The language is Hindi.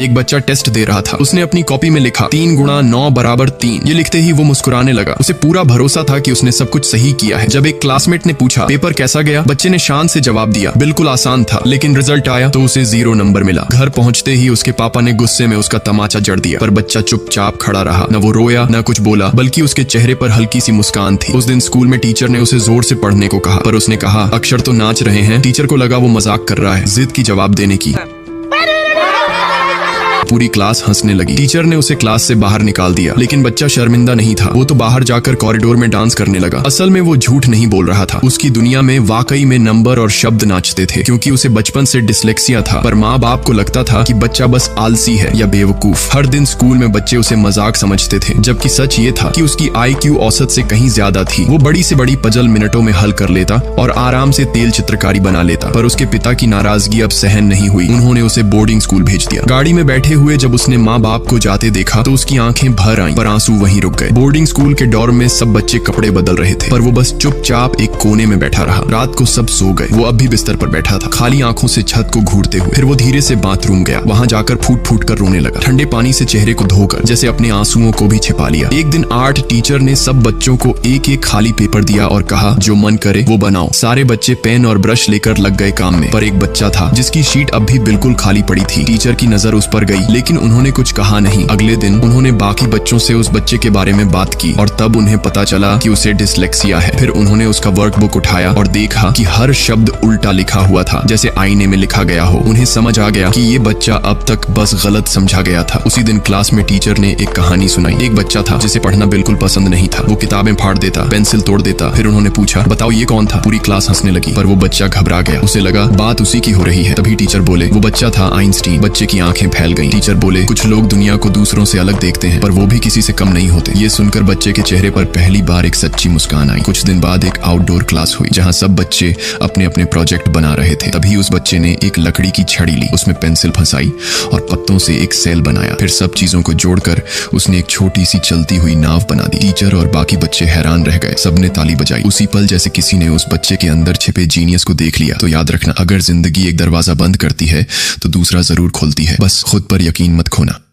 एक बच्चा टेस्ट दे रहा था। उसने अपनी कॉपी में लिखा 3 गुणा 9 बराबर 3। ये लिखते ही वो मुस्कुराने लगा। उसे पूरा भरोसा था कि उसने सब कुछ सही किया है। जब एक क्लासमेट ने पूछा पेपर कैसा गया, बच्चे ने शान से जवाब दिया बिल्कुल आसान था। लेकिन रिजल्ट आया तो उसे 0 नंबर मिला। घर पहुंचते ही उसके पापा ने गुस्से में उसका तमाचा जड़ दिया, पर बच्चा चुपचाप खड़ा रहा। न वो रोया न कुछ बोला, बल्कि उसके चेहरे पर हल्की सी मुस्कान थी। उस दिन स्कूल में टीचर ने उसे जोर से पढ़ने को कहा, पर उसने कहा अक्षर तो नाच रहे हैं। टीचर को लगा वो मजाक कर रहा है, जिद की जवाब देने की। पूरी क्लास हंसने लगी। टीचर ने उसे क्लास से बाहर निकाल दिया, लेकिन बच्चा शर्मिंदा नहीं था। वो तो बाहर जाकर कॉरिडोर में डांस करने लगा। असल में वो झूठ नहीं बोल रहा था। उसकी दुनिया में वाकई में नंबर और शब्द नाचते थे, क्योंकि उसे बचपन से डिसलेक्सिया था। पर माँ बाप को लगता था कि बच्चा बस आलसी है या बेवकूफ। हर दिन स्कूल में बच्चे उसे मजाक समझते थे, जबकि सच ये था कि उसकी IQ औसत से कहीं ज्यादा थी। वो बड़ी से बड़ी पजल मिनटों में हल कर लेता और आराम से तेल चित्रकारी बना लेता। पर उसके पिता की नाराजगी अब सहन नहीं हुई। उन्होंने उसे बोर्डिंग स्कूल भेज दिया। गाड़ी में बैठे हुए जब उसने माँ बाप को जाते देखा तो उसकी आंखें भर आईं, पर आंसू वहीं रुक गए। बोर्डिंग स्कूल के डॉर्म में सब बच्चे कपड़े बदल रहे थे, पर वो बस चुपचाप एक कोने में बैठा रहा। रात को सब सो गए। वो अब भी बिस्तर पर बैठा था, खाली आंखों से छत को घूरते हुए। फिर वो धीरे से बाथरूम गया। वहां जाकर फूट फूट कर रोने लगा, ठंडे पानी से चेहरे को धोकर, जैसे अपने आंसुओं को भी छिपा लिया। एक दिन आर्ट टीचर ने सब बच्चों को एक एक खाली पेपर दिया और कहा जो मन करे वो बनाओ। सारे बच्चे पेन और ब्रश लेकर लग गए काम में, पर एक बच्चा था जिसकी शीट अब भी बिल्कुल खाली पड़ी थी। टीचर की नजर उस पर गई, लेकिन उन्होंने कुछ कहा नहीं। अगले दिन उन्होंने बाकी बच्चों से उस बच्चे के बारे में बात की और तब उन्हें पता चला कि उसे डिसलेक्सिया है। फिर उन्होंने उसका वर्कबुक उठाया और देखा कि हर शब्द उल्टा लिखा हुआ था, जैसे आईने में लिखा गया हो। उन्हें समझ आ गया कि ये बच्चा अब तक बस गलत समझा गया था। उसी दिन क्लास में टीचर ने एक कहानी सुनाई। एक बच्चा था जिसे पढ़ना बिल्कुल पसंद नहीं था। वो किताबें फाड़ देता, पेंसिल तोड़ देता। फिर उन्होंने पूछा बताओ ये कौन था। पूरी क्लास हंसने लगी, पर वो बच्चा घबरा गया। उसे लगा बात उसी की हो रही है। तभी टीचर बोले वो बच्चा था आइंस्टीन। बच्चे की आंखें फैल गईं। टीचर बोले कुछ लोग दुनिया को दूसरों से अलग देखते हैं, पर वो भी किसी से कम नहीं होते। ये सुनकर बच्चे के चेहरे पर पहली बार एक सच्ची मुस्कान आई। कुछ दिन बाद एक आउटडोर क्लास हुई, जहाँ सब बच्चे अपने अपने प्रोजेक्ट बना रहे थे। तभी उस बच्चे ने एक लकड़ी की छड़ी ली, उसमें पेंसिल फंसाई और पत्तों से एक सेल बनाया। फिर सब चीजों को जोड़कर उसने एक छोटी सी चलती हुई नाव बना दी। टीचर और बाकी बच्चे हैरान रह गए। सबने ताली बजाई। उसी पल जैसे किसी ने उस बच्चे के अंदर छिपे जीनियस को देख लिया। तो याद रखना, अगर जिंदगी एक दरवाजा बंद करती है तो दूसरा जरूर खोलती है। बस खुद पर यकीन मत खोना।